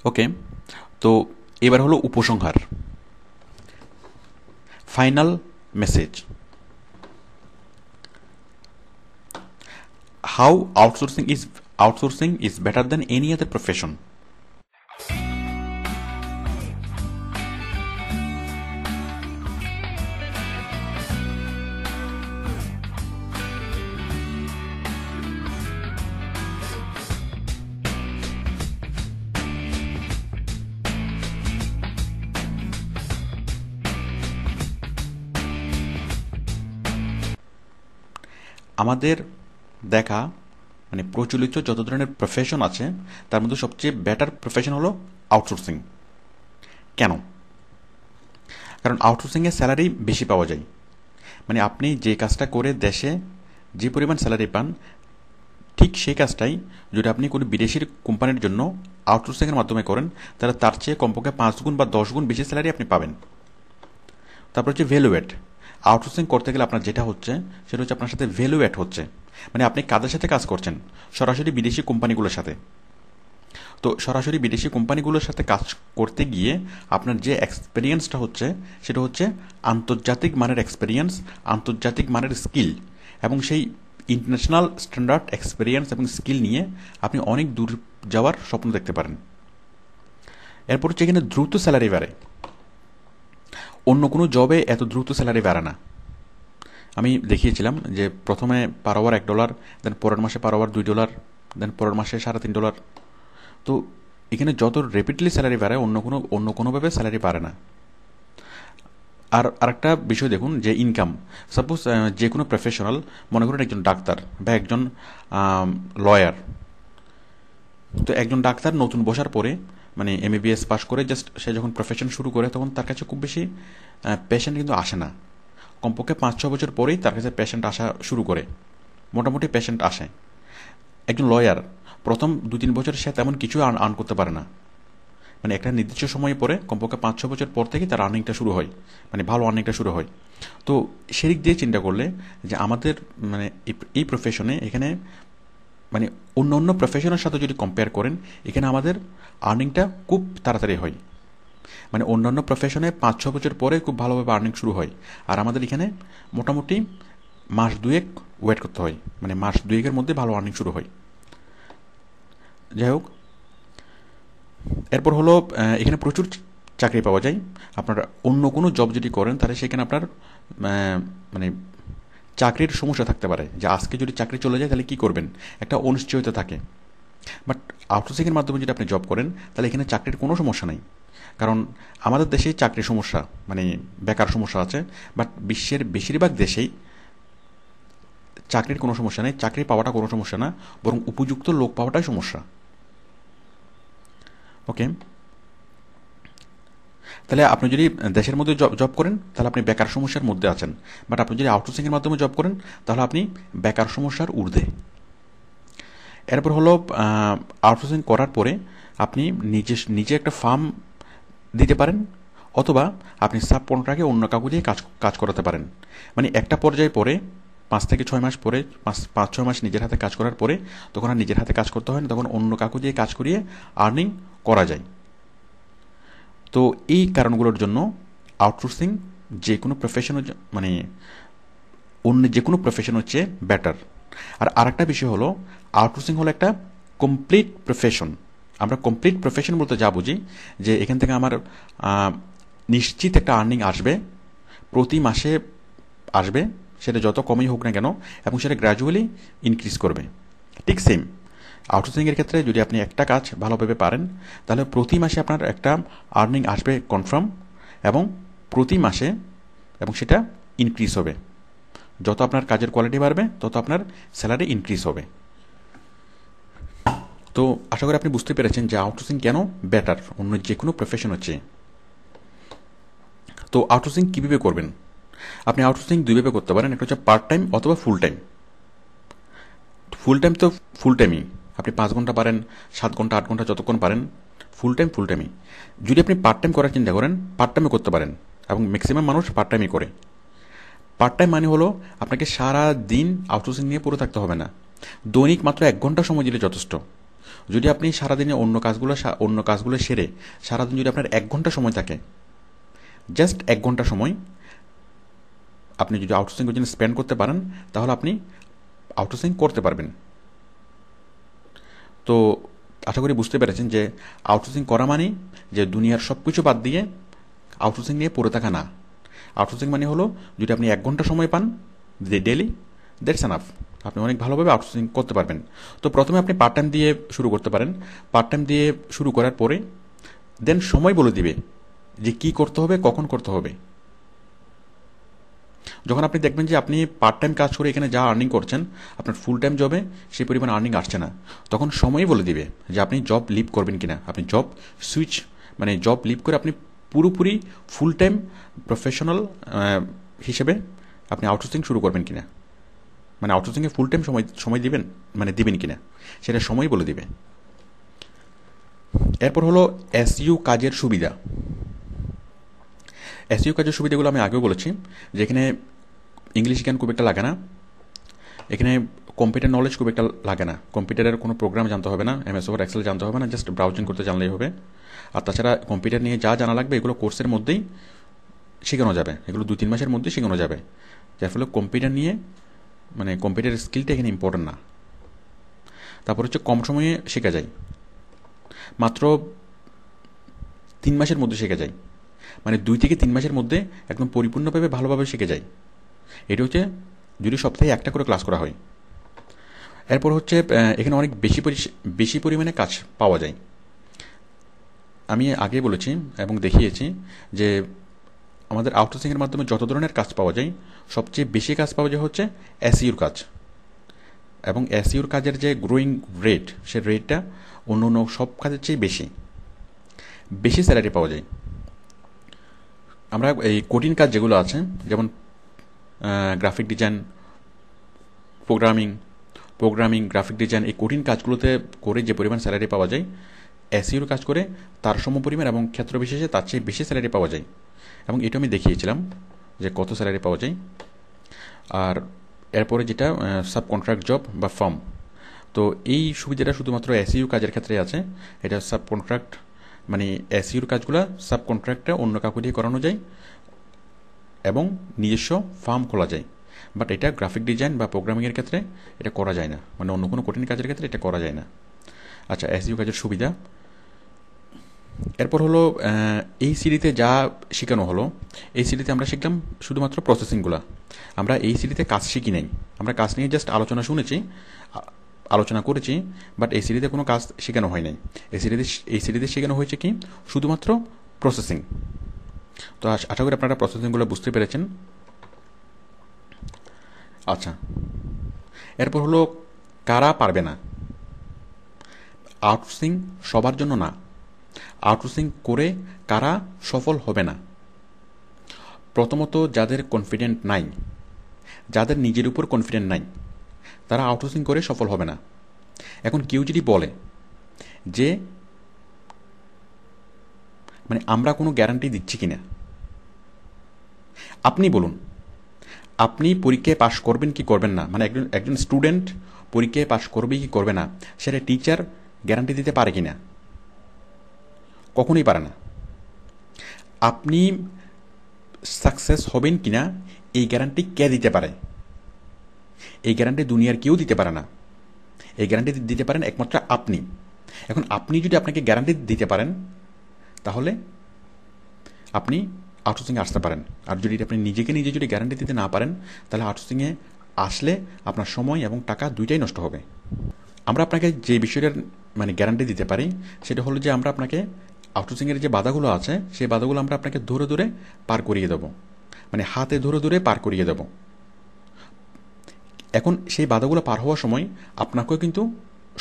ওকে, তো এবার হলো উপসংহার, final message. How outsourcing is better than any other profession. আমাদের দেখা মানে প্রচলিত যত ধরনের প্রফেশন আছে তার মধ্যে সবচেয়ে বেটার প্রফেশন হলো আউটসোর্সিং। কেন? কারণ আউটসোর্সিংয়ে স্যালারি বেশি পাওয়া যায়। মানে আপনি যে কাজটা করে দেশে যে পরিমাণ স্যালারি পান, ঠিক সেই কাজটাই যদি আপনি কোনো বিদেশির কোম্পানির জন্য আউটসোর্সিংয়ের মাধ্যমে করেন, তাহলে তার চেয়ে কমপক্ষে 5 গুণ বা 10 গুণ বেশি স্যালারি আপনি পাবেন। তারপর হচ্ছে ভ্যালুয়েট। আউটসোর্সিং করতে গেলে আপনার যেটা হচ্ছে সেটা হচ্ছে আপনার সাথে ভ্যালুয়েট হচ্ছে, মানে আপনি কাদের সাথে কাজ করছেন? সরাসরি বিদেশি কোম্পানিগুলোর সাথে। তো সরাসরি বিদেশি কোম্পানিগুলোর সাথে কাজ করতে গিয়ে আপনার যে এক্সপিরিয়েন্সটা হচ্ছে সেটা হচ্ছে আন্তর্জাতিক মানের এক্সপিরিয়েন্স, আন্তর্জাতিক মানের স্কিল, এবং সেই ইন্টারন্যাশনাল স্ট্যান্ডার্ড এক্সপিরিয়েন্স এবং স্কিল নিয়ে আপনি অনেক দূর যাওয়ার স্বপ্ন দেখতে পারেন। এরপর হচ্ছে এখানে দ্রুত স্যালারি বাড়ে। অন্য কোনো জবে এত দ্রুত স্যালারি বাড়ে না। আমি দেখিয়েছিলাম যে প্রথমে পার আওয়ার $1, দেন পরের মাসে পার আওয়ার $2, দেন পরের মাসে $3.5। তো এখানে যত র্যাপিডলি স্যালারি বাড়ে অন্য কোনোভাবে স্যালারি বাড়ে না। আর আরেকটা বিষয় দেখুন যে ইনকাম। সাপোজ যে কোনো প্রফেশনাল, মনে করুন একজন ডাক্তার বা একজন লয়ার। তো একজন ডাক্তার নতুন বসার পরে মানে MBBS পাস করে জাস্ট সে যখন প্রফেশন শুরু করে তখন তার কাছে খুব বেশি পেশেন্ট কিন্তু আসে না। কমপক্ষে 5-6 বছর পরেই তার কাছে পেশেন্ট আসা শুরু করে, মোটামুটি পেশেন্ট আসে। একজন লয়ার প্রথম 2-3 বছর সে তেমন কিছু আর্ন করতে পারে না, মানে একটা নির্দিষ্ট সময়ে পরে কমপক্ষে 5-6 বছর পর থেকে তার আর্নিংটা শুরু হয়, মানে ভালো আর্নিংটা শুরু হয়। তো সেদিক দিয়ে চিন্তা করলে যে আমাদের মানে এই প্রফেশনে এখানে মানে অন্য প্রফেশনের সাথে যদি কম্পেয়ার করেন, এখানে আমাদের আর্নিংটা খুব তাড়াতাড়ি হয়। মানে অন্যান্য প্রফেশনে 5-6 বছর পরে খুব ভালোভাবে আর্নিং শুরু হয়, আর আমাদের এখানে মোটামুটি মাস 2 ওয়েট করতে হয়, মানে মাস 2 মধ্যে ভালো আর্নিং শুরু হয়। যাই হোক, এরপর হলো এখানে প্রচুর চাকরি পাওয়া যায়। আপনারা অন্য কোনো জব যদি করেন তাহলে সেখানে আপনার মানে চাকরির সমস্যা থাকতে পারে, যে আজকে যদি চাকরি চলে যায় তাহলে কী করবেন, একটা অনিশ্চয়তা থাকে। বাট আউটসোর্সিংয়ের মাধ্যমে যদি আপনি জব করেন তাহলে এখানে চাকরির কোনো সমস্যা নেই। কারণ আমাদের দেশে চাকরির সমস্যা মানে বেকার সমস্যা আছে, বাট বিশ্বের বেশিরভাগ দেশেই চাকরির কোনো সমস্যা নেই, চাকরি পাওয়াটা কোনো সমস্যা না, বরং উপযুক্ত লোক পাওয়াটাই সমস্যা। ওকে, তাহলে আপনি যদি দেশের মধ্যে জব করেন তাহলে আপনি বেকার সমস্যার মধ্যে আছেন, বাট আপনি যদি আউটসোর্সিংয়ের মাধ্যমে জব করেন তাহলে আপনি বেকার সমস্যার ঊর্ধ্বে। এরপর হলো আউটসোর্সিং করার পরে আপনি নিজে একটা ফার্ম দিতে পারেন, অথবা আপনি সাব কন্ট্রাক্টে অন্য কাউকে দিয়ে কাজ করাতে পারেন। মানে একটা পর্যায়ে পরে 5 থেকে 6 মাস পরে 5-6 মাস নিজের হাতে কাজ করার পরে তখন আর নিজের হাতে কাজ করতে হয় না, তখন অন্য কাউকে দিয়ে কাজ করিয়ে আর্নিং করা যায়। তো এই কারণগুলোর জন্য আউটসোর্সিং যে কোনো প্রফেশন মানে অন্য যে কোনো প্রফেশন হচ্ছে বেটার। আর আরেকটা বিষয় হলো আউটসোর্সিং হলো একটা কমপ্লিট প্রফেশন। আমরা কমপ্লিট প্রফেশন বলতে যা বুঝি যে এখান থেকে আমার নিশ্চিত একটা আর্নিং আসবে, প্রতি মাসে আসবে, সেটা যত কমই হোক না কেন, এবং সেটা গ্র্যাজুয়ালি ইনক্রিজ করবে। ঠিক সেম আউটসোর্সিংয়ের ক্ষেত্রে যদি আপনি একটা কাজ ভালোভাবে পারেন তাহলে প্রতি মাসে আপনার একটা আর্নিং আসবে কনফার্ম, এবং প্রতি মাসে এবং সেটা ইনক্রিজ হবে। যত আপনার কাজের কোয়ালিটি বাড়বে তত আপনার স্যালারি ইনক্রিজ হবে। তো আশা করি আপনি বুঝতে পেরেছেন যে আউটসোর্সিং কেন বেটার অন্য যে কোনো প্রফেশন হচ্ছে। তো আউটসোর্সিং কীভাবে করবেন? আপনি আউটসোর্সিং দুইভাবে করতে পারেন, একটা হচ্ছে পার্ট টাইম অথবা ফুল টাইম। ফুল টাইম তো ফুল টাইমই, আপনি 5 ঘন্টা পারেন, 7 ঘন্টা, 8 ঘন্টা, যতক্ষণ পারেন ফুল টাইমই। যদি আপনি পার্ট টাইম করার চিন্তা করেন পার্ট টাইমে করতে পারেন, এবং ম্যাক্সিমাম মানুষ পার্ট টাইমই করে। পার্ট টাইম মানে হলো আপনাকে সারা দিন আউটসোর্সিং নিয়ে পড়ে থাকতে হবে না, দৈনিক মাত্র 1 ঘন্টা সময় দিলে যথেষ্ট। যদি আপনি সারাদিনে অন্য কাজগুলো সেরে সারাদিন যদি আপনার 1 ঘন্টা সময় থাকে, জাস্ট 1 ঘন্টা সময় আপনি যদি আউটসোর্সিংয়ের জন্য স্পেন্ড করতে পারেন, তাহলে আপনি আউটসোর্সিং করতে পারবেন। তো আশা করি বুঝতে পেরেছেন যে আউটসোর্সিং করা মানে যে দুনিয়ার সব কিছু বাদ দিয়ে আউটসোর্সিং নিয়ে পড়ে থাকা না। আউটসোর্সিং মানে হলো যদি আপনি 1 ঘন্টা সময় পান ডেলি, দ্যাটস এনাফ, আপনি অনেক ভালোভাবে আউটসোর্সিং করতে পারবেন। তো প্রথমে আপনি পার্ট টাইম দিয়ে শুরু করতে পারেন। পার্ট টাইম দিয়ে শুরু করার পরে দেন সময় বলে দিবে যে কি করতে হবে, কখন করতে হবে। যখন আপনি দেখবেন যে আপনি পার্ট টাইম কাজ করে এখানে যা আর্নিং করছেন, আপনার ফুল টাইম জবে সেই পরিমাণ আর্নিং আসছে না, তখন সময়ই বলে দিবে যে আপনি জব লিভ করবেন কিনা, আপনি জব সুইচ মানে জব লিভ করে আপনি পুরোপুরি ফুল টাইম প্রফেশনাল হিসেবে আপনি আউটসোর্সিং শুরু করবেন কিনা, মানে আউটসোর্সিংয়ে ফুল টাইম সময় দিবেন, মানে দিবেন কিনা সেটা সময় বলে দিবে। এরপর হলো এসইউ কাজের সুবিধা। এসইউ কাজের সুবিধাগুলো আমি আগেও বলেছি, যেখানে ইংলিশ জ্ঞান খুব একটা লাগে না, এখানে কম্পিউটার নলেজ খুব একটা লাগে না, কম্পিউটারের কোনো প্রোগ্রাম জানতে হবে না, এমএস ওভার এক্সেল জানতে হবে না, জাস্ট ব্রাউজিং করতে জানলেই হবে। আর তাছাড়া কম্পিউটার নিয়ে যা জানা লাগবে এগুলো কোর্সের মধ্যেই শেখানো যাবে, এগুলো 2-3 মাসের মধ্যেই শেখানো যাবে, যার ফলে কম্পিউটার নিয়ে মানে কম্পিউটার স্কিলটা এখানে ইম্পর্টেন্ট না। তারপর হচ্ছে কম সময়ে শেখা যায়, মাত্র 3 মাসের মধ্যে শেখা যায়, মানে 2 থেকে 3 মাসের মধ্যে একদম পরিপূর্ণভাবে ভালোভাবে শিখে যায়। এটা হচ্ছে যদি সপ্তাহে একটা করে ক্লাস করা হয়। এরপর হচ্ছে এখানে অনেক বেশি পরিমাণে কাজ পাওয়া যায়। আমি আগে বলেছি এবং দেখিয়েছি যে আমাদের আউটসোর্সিংয়ের মাধ্যমে যত ধরনের কাজ পাওয়া যায়, সবচেয়ে বেশি কাজ পাওয়া যায় হচ্ছে এসইউর কাজ। এবং এসইউর কাজের যে গ্রোয়িং রেট, সে রেটটা অন্য অন্য সব কাজের চেয়ে বেশি স্যালারি পাওয়া যায়। আমরা এই কঠিন কাজ যেগুলো আছে, যেমন graphic design, programming, graphic design, এই কঠিন কাজগুলোতে করে যে পরিমাণ স্যালারি পাওয়া যায়, এসইউর কাজ করে তার সমপরিমাণ এবং ক্ষেত্র বিশেষে তার চেয়ে বেশি স্যালারি পাওয়া যায়। এবং এটা আমি দেখিয়েছিলাম যে কত স্যালারি পাওয়া যায়। আর এরপরে যেটা সাব কন্ট্রাক্ট জব বা ফার্ম, তো এই সুবিধাটা শুধুমাত্র এসইউ কাজের ক্ষেত্রে আছে। এটা সাব কন্ট্রাক্ট মানে এসইউর কাজগুলো সাব কন্ট্রাক্টে অন্য কাউকে দিয়ে করানো যায় এবং নিজস্ব ফার্ম খোলা যায়। বাট এটা গ্রাফিক ডিজাইন বা প্রোগ্রামিংয়ের ক্ষেত্রে এটা করা যায় না, মানে অন্য কোনো কঠিন কাজের ক্ষেত্রে এটা করা যায় না। আচ্ছা, এসইউ কাজের সুবিধা। এরপর হলো এই সিডিতে যা শেখানো হলো, এই সিডিতে আমরা শিখলাম শুধুমাত্র প্রসেসিংগুলো। আমরা এই সিডিতে কাজ শিখি নাই, আমরা কাজ নিয়ে জাস্ট আলোচনা করেছি, বাট এই সিডিতে কোনো কাজ শেখানো হয় নাই। এই সিডিতে শেখানো হয়েছে কি শুধুমাত্র প্রসেসিং। তো আশা করি আপনারা প্রসেসিংগুলো বুঝতে পেরেছেন। আচ্ছা, এরপর হলো কারা পারবে না। আউটসোর্সিং সবার জন্য না, আউটসোর্সিং করে কারা সফল হবে না। প্রথমত যাদের কনফিডেন্ট নাই, যাদের নিজের উপর কনফিডেন্ট নাই, তারা আউটসোর্সিং করে সফল হবে না। এখন কেউ যদি বলে যে মানে আমরা কোনো গ্যারান্টি দিচ্ছি কিনা, আপনি বলুন আপনি পরীক্ষায় পাশ করবেন কি করবেন না, মানে একজন স্টুডেন্ট পরীক্ষায় পাশ করবে কি করবে না সেটা টিচার গ্যারান্টি দিতে পারে কিনা? কখনোই পারে না। আপনি সাকসেস হবেন কিনা এই গ্যারান্টি কে দিতে পারে? এই গ্যারান্টি দুনিয়ার কেউ দিতে পারে না। এই গ্যারান্টি দিতে পারেন একমাত্র আপনি। এখন আপনি যদি আপনাকে গ্যারান্টি দিতে পারেন, তাহলে আপনি আউটসোর্সিংয়ে আসতে পারেন। আর যদি আপনি নিজে যদি গ্যারান্টি দিতে না পারেন, তাহলে আউটসোর্সিংয়ে আসলে আপনার সময় এবং টাকা দুইটাই নষ্ট হবে। আমরা আপনাকে যে বিষয়টার মানে গ্যারান্টি দিতে পারি সেটা হলো যে আমরা আপনাকে আউটসোর্সিংয়ের যে বাধাগুলো আছে সেই বাধাগুলো আমরা আপনাকে ধরে ধরে পার করিয়ে দেবো, মানে হাতে ধরে ধরে পার করিয়ে দেবো। এখন সেই বাধাগুলো পার হওয়ার সময় আপনাকেও কিন্তু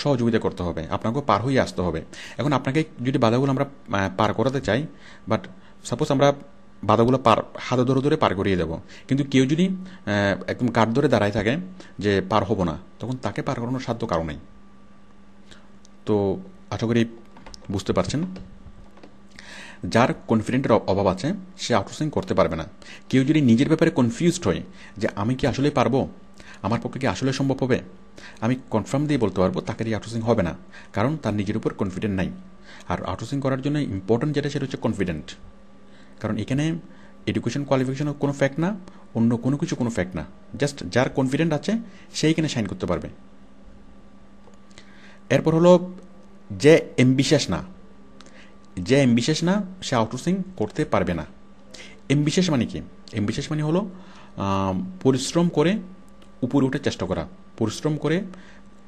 সহযোগিতা করতে হবে, আপনাকেও পার হয়ে আসতে হবে। এখন আপনাকে যদি বাধাগুলো আমরা পার করাতে চাই, বাট সাপোজ আমরা বাধাগুলো হাতে ধরে ধরে পার করিয়ে দেবো, কিন্তু কেউ যদি একদম কাঠ ধরে দাঁড়ায় থাকে যে পার হবো না, তখন তাকে পার করানোর সাধ্য কারো নেই। তো আশা করি বুঝতে পারছেন। যার কনফিডেন্টের অভাব আছে সে আউটসোর্সিং করতে পারবে না। কেউ যদি নিজের ব্যাপারে কনফিউজড হয় যে আমি কি আসলে পারবো, আমার পক্ষে কি আসলে সম্ভব হবে, আমি কনফার্ম দিয়ে বলতে পারবো তাকে দিয়ে আউটসোর্সিং হবে না, কারণ তার নিজের উপর কনফিডেন্ট নাই। আর আউটসোর্সিং করার জন্য ইম্পর্টেন্ট যেটা সেটা হচ্ছে কনফিডেন্ট। কারণ এখানে এডুকেশন কোয়ালিফিকেশন কোনো ফ্যাক্ট না, অন্য কোনো কিছু কোনো ফ্যাক্ট না, জাস্ট যার কনফিডেন্ট আছে সেই এখানে সাইন করতে পারবে। এরপর হলো যে এমবিশিয়াস না, যে এমবিশিয়াস না সে আউটসোর্সিং করতে পারবে না। এমবিশিয়াস মানে কি? এমবিশিয়াস মানে হলো পরিশ্রম করে উপরে উঠার চেষ্টা করা, পরিশ্রম করে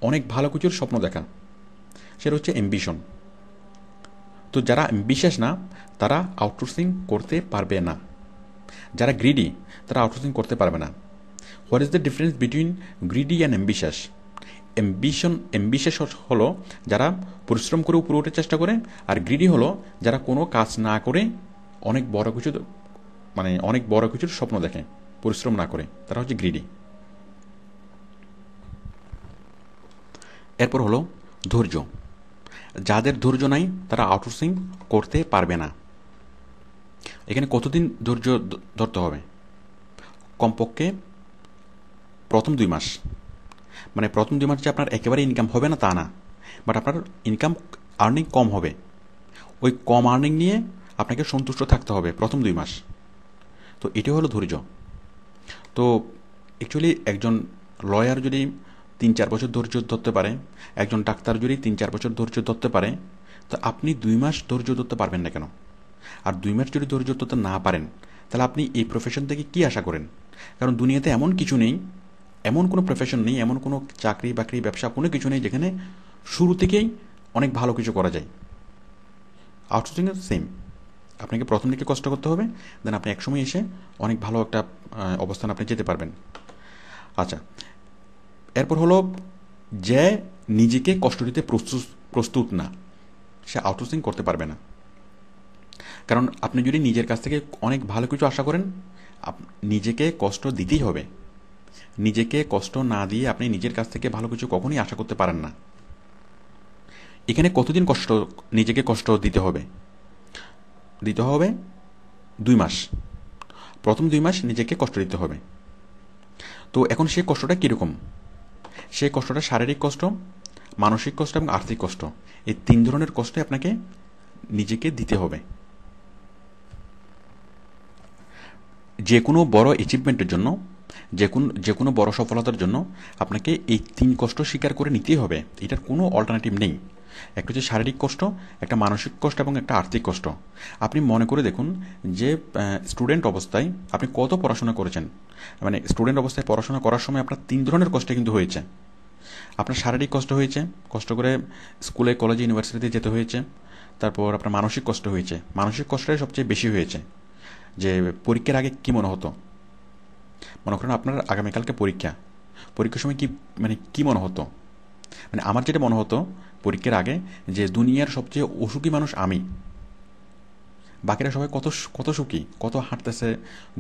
অনেক ভালো কিছুর স্বপ্ন দেখা, সেটা হচ্ছে অ্যাম্বিশন। তো যারা অ্যাম্বিশিয়াস না তারা আউটসোর্সিং করতে পারবে না। যারা গ্রিডি তারা আউটসোর্সিং করতে পারবে না। What is the difference between greedy and ambitious? Ambitious হলো যারা পরিশ্রম করে উপরে উঠার চেষ্টা করে, আর গ্রিডি হলো যারা কোনো কাজ না করে অনেক বড় কিছু, মানে অনেক বড় কিছুর স্বপ্ন দেখে পরিশ্রম না করে, তারা হচ্ছে গ্রিডি। এরপর হলো ধৈর্য। যাদের ধৈর্য নাই তারা আউটসোর্সিং করতে পারবে না। এখানে কতদিন ধৈর্য ধরতে হবে? কমপক্ষে প্রথম 2 মাস। মানে প্রথম 2 মাস যে আপনার একেবারে ইনকাম হবে না তা না, বাট আপনার ইনকাম আর্নিং কম হবে। ওই কম আর্নিং নিয়ে আপনাকে সন্তুষ্ট থাকতে হবে প্রথম 2 মাস। তো এটি হলো ধৈর্য। তো অ্যাকচুয়ালি একজন লয়ার যদি 3-4 বছর ধৈর্য ধরতে পারে, একজন ডাক্তার যদি 3-4 বছর ধৈর্য ধরতে পারে, তো আপনি 2 মাস ধৈর্য ধরতে পারবেন না কেন? আর 2 মাস যদি ধৈর্য ধরতে না পারেন, তাহলে আপনি এই প্রফেশন থেকে কী আশা করেন? কারণ দুনিয়াতে এমন কিছু নেই, এমন কোনো প্রফেশন নেই, এমন কোনো চাকরি বাকরি ব্যবসা কোনো কিছু নেই যেখানে শুরু থেকেই অনেক ভালো কিছু করা যায়। আউটসোর্সিং সেম, আপনাকে প্রথম দিকে কষ্ট করতে হবে, দেন আপনি একসময় এসে অনেক ভালো একটা অবস্থান আপনি যেতে পারবেন। আচ্ছা, এরপর হলো যে নিজেকে কষ্ট দিতে প্রস্তুত না, সে আউটসোর্সিং করতে পারবে না। কারণ আপনি যদি নিজের কাছ থেকে অনেক ভালো কিছু আশা করেন, নিজেকে কষ্ট দিতেই হবে। নিজেকে কষ্ট না দিয়ে আপনি নিজের কাছ থেকে ভালো কিছু কখনোই আশা করতে পারেন না। এখানে কতদিন নিজেকে কষ্ট দিতে হবে? 2 মাস। প্রথম 2 মাস নিজেকে কষ্ট দিতে হবে। তো এখন সেই কষ্টটা কীরকম? সেই কষ্টটা শারীরিক কষ্ট, মানসিক কষ্ট এবং আর্থিক কষ্ট, এই 3 ধরনের কষ্টে আপনাকে নিজেকে দিতে হবে। যে কোনো বড় অ্যাচিভমেন্টের জন্য, যে কোনো বড় সফলতার জন্য আপনাকে এই 3 কষ্ট স্বীকার করে নিতেই হবে। এটার কোনো অল্টারনেটিভ নেই। একটা হচ্ছে শারীরিক কষ্ট, একটা মানসিক কষ্ট এবং একটা আর্থিক কষ্ট। আপনি মনে করে দেখুন যে স্টুডেন্ট অবস্থায় আপনি কত পড়াশোনা করেছেন। মানে স্টুডেন্ট অবস্থায় পড়াশোনা করার সময় আপনার 3 ধরনের কষ্ট কিন্তু হয়েছে। আপনার শারীরিক কষ্ট হয়েছে, কষ্ট করে স্কুলে কলেজে ইউনিভার্সিটিতে যেতে হয়েছে। তারপর আপনার মানসিক কষ্ট হয়েছে, মানসিক কষ্টটাই সবচেয়ে বেশি হয়েছে। যে পরীক্ষার আগে কী মনে হতো? মনে করেন আপনার আগামীকালকে পরীক্ষা, পরীক্ষার সময় কী মনে হতো? মানে আমার যেটা মনে হতো পরীক্ষার আগে, যে দুনিয়ার সবচেয়ে অসুখী মানুষ আমি, বাকিরা সবাই কত কত সুখী, কত হাঁটতেছে,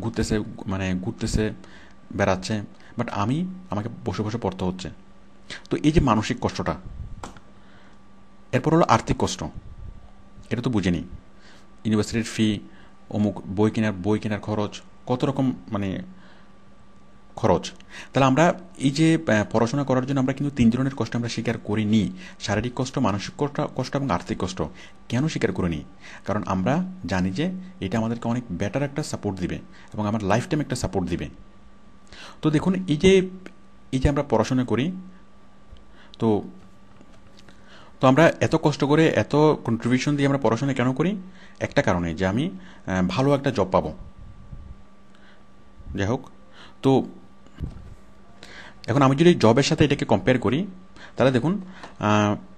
ঘুরতেছে, বেড়াচ্ছে, বাট আমাকে বসে বসে পড়তে হচ্ছে। তো এই যে মানসিক কষ্টটা। এরপর হলো আর্থিক কষ্ট। এটা তো বুঝেনি, ইউনিভার্সিটির ফি, অমুক বই কেনার খরচ, কত রকম খরচ। তাহলে আমরা এই যে পড়াশোনা করার জন্য আমরা কিন্তু 3 ধরনের কষ্ট আমরা স্বীকার করিনি। শারীরিক কষ্ট, মানসিক কষ্ট এবং আর্থিক কষ্ট। কেন স্বীকার করিনি? কারণ আমরা জানি যে এটা আমাদেরকে অনেক বেটার একটা সাপোর্ট দিবে এবং আমার লাইফ টাইম একটা সাপোর্ট দিবে। তো দেখুন এই যে আমরা পড়াশোনা করি, তো আমরা এত কষ্ট করে এত কন্ট্রিবিউশন দিয়ে আমরা পড়াশোনা কেন করি? একটা কারণে, যে আমি ভালো একটা জব পাবো। যাই হোক, তো এখন আমি যদি জবের সাথে এটাকে কম্পেয়ার করি, তাহলে দেখুন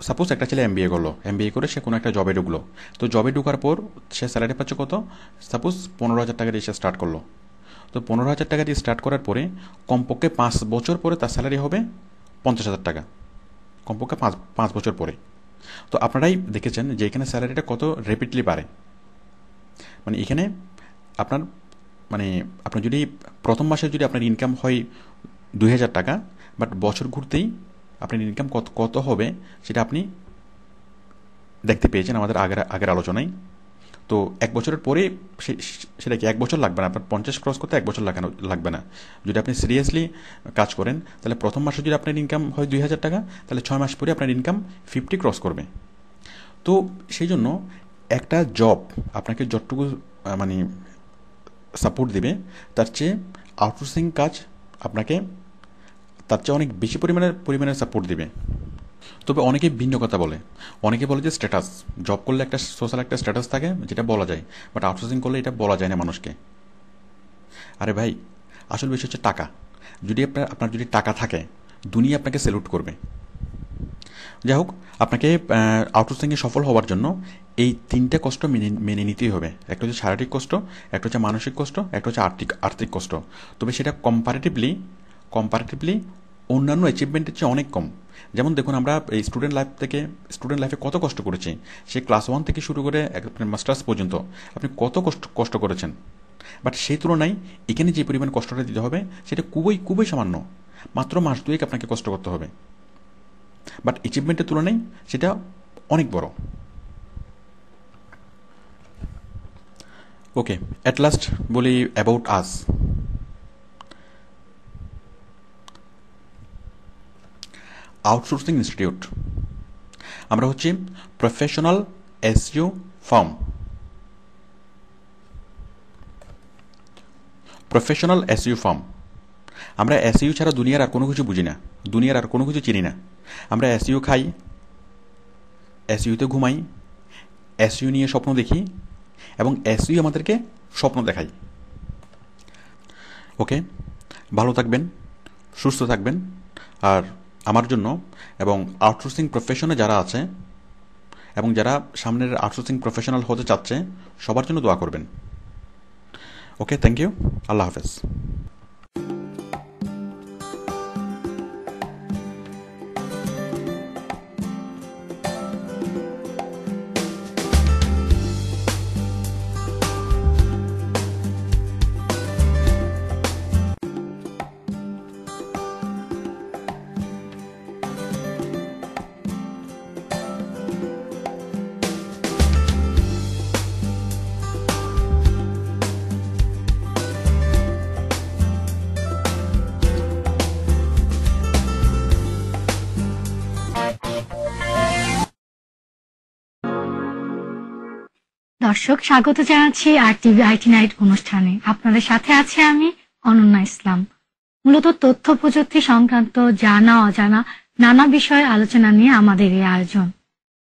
সাপোজ একটা ছেলে এমবিএ করে সে কোনো একটা জবে ঢুকলো। তো জবে ঢোকার পর সে স্যালারি পাচ্ছে কত? সাপোজ 15,000 টাকা দিয়ে সে স্টার্ট করলো। তো 15,000 টাকা দিয়ে স্টার্ট করার পরে কমপক্ষে 5 বছর পরে তার স্যালারি হবে 50,000 টাকা, কমপক্ষে 5 বছর পরে। তো আপনারাই দেখেছেন যে এখানে স্যালারিটা কত র্যাপিডলি বাড়ে। মানে এখানে আপনার আপনার যদি প্রথম মাসে যদি আপনার ইনকাম হয় 2,000 টাকা, বাট বছর ঘুরতেই আপনার ইনকাম কত হবে সেটা আপনি দেখতে পেয়েছেন আমাদের আগের আলোচনায়। তো 1 বছরের পরে সেটা কি 1 বছর লাগবে না, আপনার 50 ক্রস করতে 1 বছর লাগবে না। যদি আপনি সিরিয়াসলি কাজ করেন তাহলে প্রথম মাসে যদি আপনার ইনকাম হয় 2000 টাকা, তাহলে 6 মাস পরে আপনার ইনকাম 50 ক্রস করবে। তো সেই জন্য একটা জব আপনাকে যতটুকু মানে সাপোর্ট দিবে, তার চেয়ে আউটসোর্সিং কাজ আপনাকে তার চেয়ে অনেক বেশি পরিমাণের সাপোর্ট দিবে। তবে অনেকে ভিন্ন কথা বলে, অনেকে বলে যে স্ট্যাটাস, জব করলে একটা সোশ্যাল একটা স্ট্যাটাস থাকে যেটা বলা যায়, বাট আউটসোর্সিং করলে এটা বলা যায় না মানুষকে। আরে ভাই, আসল বিষয় হচ্ছে টাকা। যদি আপনার যদি টাকা থাকে, দুনিয়া আপনাকে স্যালুট করবে। যাই হোক, আপনাকে আউটসোর্সিংয়ে সফল হওয়ার জন্য এই 3টে কষ্ট মেনে নিতেই হবে। একটা হচ্ছে শারীরিক কষ্ট, একটা হচ্ছে মানসিক কষ্ট, একটা হচ্ছে আর্থিক কষ্ট। তবে সেটা কম্পারেটিভলি অন্যান্য অ্যাচিভমেন্টের চেয়ে অনেক কম। যেমন দেখুন, আমরা এই স্টুডেন্ট লাইফে কত কষ্ট করেছি। সে ক্লাস 1 থেকে শুরু করে মাস্টার্স পর্যন্ত আপনি কত কষ্ট করেছেন। বাট সেই তুলনায় এখানে যে পরিমাণ কষ্টটা দিতে হবে সেটা খুবই সামান্য। মাত্র মাস 2 আপনাকে কষ্ট করতে হবে, বাট অ্যাচিভমেন্টের তুলনায় সেটা অনেক বড়। ওকে, অ্যাট লাস্ট বলি অ্যাবাউট আস। আউটসোর্সিং ইনস্টিটিউট, আমরা হচ্ছি professional SEO farm. Professional SEO farm. আমরা এসইও ছাড়া দুনিয়ার আর কোনো কিছু বুঝি না, দুনিয়ার আর কোনো কিছু চিনি না। আমরা এসইও খাই, এসইওতে ঘুমাই, এসইও নিয়ে স্বপ্ন দেখি, এবং এসইও আমাদেরকে স্বপ্ন দেখাই। ওকে, ভালো থাকবেন, সুস্থ থাকবেন। আর আমার জন্য এবং আউটসোর্সিং প্রফেশনে যারা আছে এবং যারা সামনের আউটসোর্সিং প্রফেশনাল হতে চাচ্ছে, সবার জন্য দোয়া করবেন। ওকে, থ্যাংক ইউ, আল্লাহ হাফেজ। দর্শক, স্বাগত জানাচ্ছি আর টিভি আইটি নাইট অনুষ্ঠানে। আপনাদের সাথে আছে আমি অনন্যা ইসলাম। মূলত তথ্য প্রযুক্তি সংক্রান্ত জানা অজানা নানা বিষয়ে আলোচনা নিয়ে আমাদের এই আয়োজন।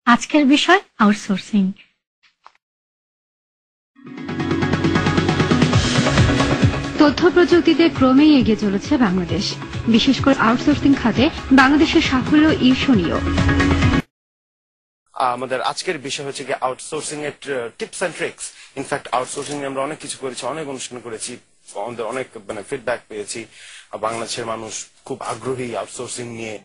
আজকের বিষয় আউটসোর্সিং। তথ্য প্রযুক্তিতে ক্রমেই এগিয়ে চলেছে বাংলাদেশ। বিশেষ করে আউটসোর্সিং খাতে বাংলাদেশের সাফল্য ঈর্ষণীয়। আমাদের আজকের বিষয় হচ্ছে কি আউটসোর্সিং এর tips and tricks. In fact outsourcing আমরা অনেক কিছু করেছি, অনেক অনুষ্ঠান করেছি, আমাদের অনেক ফিডব্যাক পেয়েছি। বাংলাদেশের মানুষ খুব আগ্রহী আউটসোর্সিং নিয়ে।